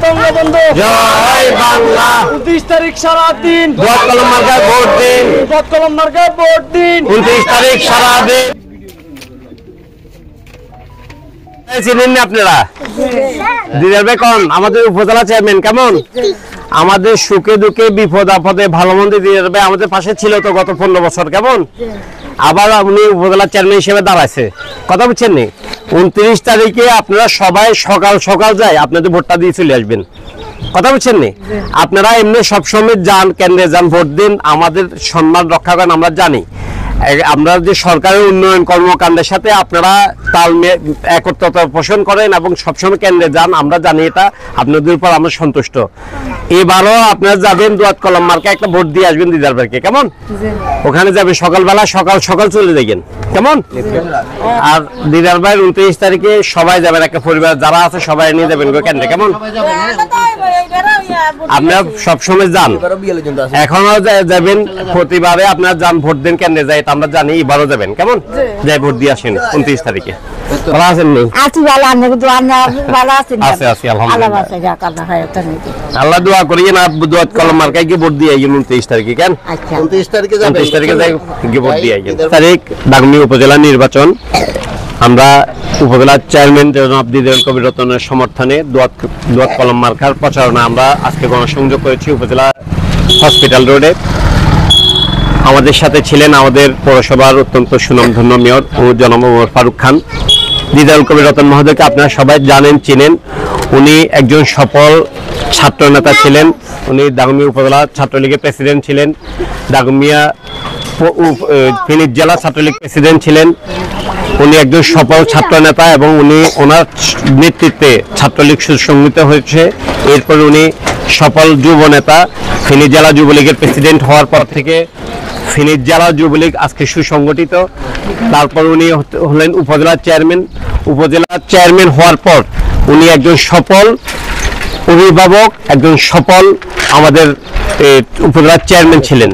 বঙ্গবন্ধু জয় বাংলা 29 তারিখ সারাদিন দোয়াত কলম মার্কায় ভোট দিন দোয়াত কলম মার্কায় ভোট দিন 29 তারিখ সারাদিন চিনেন না আপনারা দিদার ভাই কোন আমাদের উপজেলা চেয়ারম্যান কেমন আমাদের সুখে দুঃখে বিপদ আপদে ভালো মন্দে দিদার ভাই আমাদের পাশে ছিল তো গত 15 বছর কেমন আবার উনি উপজেলা চেয়ারম্যান হিসেবে দাঁড়াইছে কথা বুঝছেন নি 29 তারিখে আপনারা সবাই সকাল সকাল যায় আপনাদের ভোটটা দিয়ে চলে আসবেন কথা বুঝছেন নি আপনারা এমনি সবসময় যান কেন্দ্রে যান ভোট দিন আমাদের সম্মান রক্ষা করেন আমরা জানি আমরা যে সরকারের উন্নয়ন কর্মকাণ্ডের সাথে আপনারা তালমেল একত্রতা পোষণ করেন এবং সবসময় কেন্দ্রে যান আমরা জানি এটা আপনাদের উপর আমরা সন্তুষ্ট এবারও আপনারা যাবেন দোয়াত কলম মার্কা একটা ভোট দিয়ে আসবেন দিদার ভাইকে কেমন ওখানে যাবে সকালবেলা সকাল সকাল চলে যাবেন কেমন আর দিদার ভাইয়ের 29 তারিখে সবাই যাবেন একটা পরিবার যারা আছে সবাই নিয়ে যাবেন কেন্দ্রে কেমন আপনারা সবসময় যান এখনো যাবেন প্রতিবারে আপনারা যান ভোট দেন কেন্দ্রে যাই আমরা জানি এবারও যাবেন কেমন যাই ভোট দিয়ে আসেন 29 তারিখে ভালো আছেন নি আছি ভালো আমি ভালো আছি আছি আলহামদুলিল্লাহ আল্লাহ দোয়া করিয়েন আর দোয়াত কলম মার্কায় গিয়ে ভোট দিয়ে আইয়েন 29 তারিখে কেন 29 তারিখে যাবেন 29 তারিখে যাই গিয়ে ভোট দিয়ে আইয়েন তারিখ দাগমি উপজেলা নির্বাচন আমরা উপজেলা চেয়ারম্যান জনাব দিদারুল কবির রতনের সমর্থনে দোয়াত কলম মার্কার প্রচারণা আমরা আজকে গণসংযোগ করেছি উপজেলা হসপিটাল রোডে আমাদের সাথে ছিলেন আমাদের পৌরসভার অত্যন্ত সুনামধন্য মেয়র ও জনাব ওমর ফারুক খান দিদারুল কবির রতন মহোদয়কে আপনারা সবাই জানেন চিনেন উনি একজন সফল ছাত্র নেতা ছিলেন উনি দাগমিয়া উপজেলা ছাত্রলীগের প্রেসিডেন্ট ছিলেন দাগমিয়া ফেনী জেলা ছাত্রলীগ প্রেসিডেন্ট ছিলেন উনি একজন সফল ছাত্র নেতা এবং উনি ওনার নেতৃত্বে ছাত্রলীগ সুসংগঠিত হয়েছে এরপর উনি সফল যুব নেতা ফেনী জেলা যুবলীগের প্রেসিডেন্ট হওয়ার পর থেকে ফেনী জেলা যুবলীগ আজকে সুসংগঠিত তারপর উনি হলেন উপজেলা চেয়ারম্যান হওয়ার পর উনি একজন সফল অভিভাবক একজন সফল আমাদের উপজেলা চেয়ারম্যান ছিলেন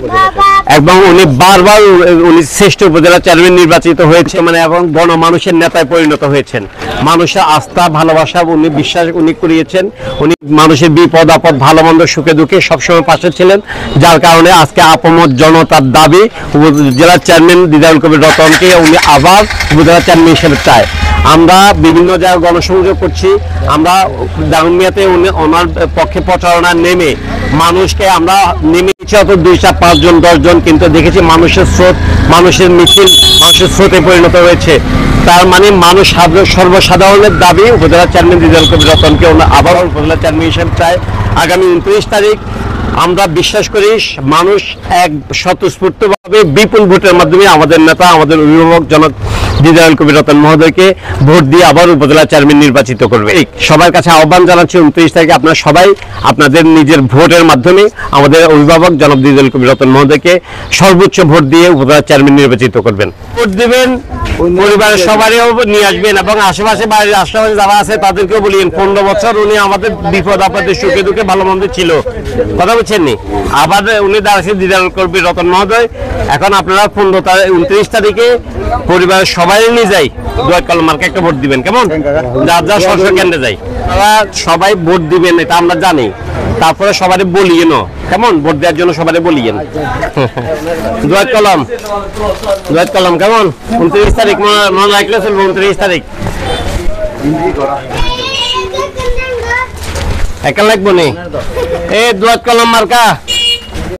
এবং উনি বারবার উনি শ্রেষ্ঠ উপজেলা চেয়ারম্যান নির্বাচিত হয়েছে মানে এবং গণমানুষের নেতায় পরিণত হয়েছেন মানুষের আস্থা ভালোবাসা উনি বিশ্বাস উনি করিয়েছেন উনি মানুষের বিপদ আপদ ভালো মন্দ সুখে দুঃখে সবসময় পাশে ছিলেন যার কারণে আজকে আপামর জনতার দাবি উপজেলা চেয়ারম্যান দিদারুল কবির রতনকে উনি আবার উপজেলা চেয়ারম্যান হিসেবে চায় আমরা বিভিন্ন জায়গায় গণসংযোগ করছি আমরা দাগমিয়াতে ওনার পক্ষে প্রচারণা নেমে মানুষকে আমরা নেমেছি অত 2-5 জন 10 জন কিন্তু দেখেছি মানুষের স্রোত মানুষের মিছিল মানুষের স্রোতে পরিণত হয়েছে তার মানে মানুষ সর্বসাধারণের দাবি উপজেলা চেয়ারম্যান দিদারুল কবির রতনকে আবার উপজেলা চেয়ারম্যান হিসেবে চায় আগামী 29 তারিখ আমরা বিশ্বাস করি মানুষ এক স্বতঃস্ফূর্তভাবে বিপুল ভোটের মাধ্যমে আমাদের নেতা আমাদের অভিভাবক জনক দিদারুল কবির রতন মহোদয়কে ভোট দিয়ে আবার উপজেলা চেয়ারম্যান নির্বাচিত করবে সবার কাছে আহ্বান জানাচ্ছি 29 তারিখে আপনারা সবাই আপনাদের নিজের ভোটের মাধ্যমে আমাদের অভিভাবক জনাব দিদারুল কবির রতন মহোদয়কে সর্বোচ্চ ভোট দিয়ে উপজেলা চেয়ারম্যান নির্বাচিত করবেন ভোট দিবেন পরিবারের সবারও নিয়ে আসবেন এবং আশেপাশে বাড়ির আশেপাশে যারা আছে তাদেরকেও বলিয়েন 15 বছর উনি আমাদের বিপদ আপদে সুখে দুঃখে ভালো মন্দ ছিল কথা বলছেন নি আবার উনি দাঁড়াচ্ছেন দিদারুল কবির রতন মহোদয় এখন আপনারা 29 তারিখে পরিবারের সবাই নিয়ে যাই দোয়াত কলম মার্কা একটা ভোট দিবেন কেমন যার যার সরকার কেন্দ্রে যাই তারা সবাই ভোট দিবেন এটা আমরা জানি তারপরে সবাই বলিয়েন কেমন ভোট দেওয়ার জন্য সবাই বলিয়েন দোয়াত কলম কেমন 29 তারিখ মনে রাখলে চলবে 29 তারিখ একা লাগবো নি দোয়াত কলম মার্কা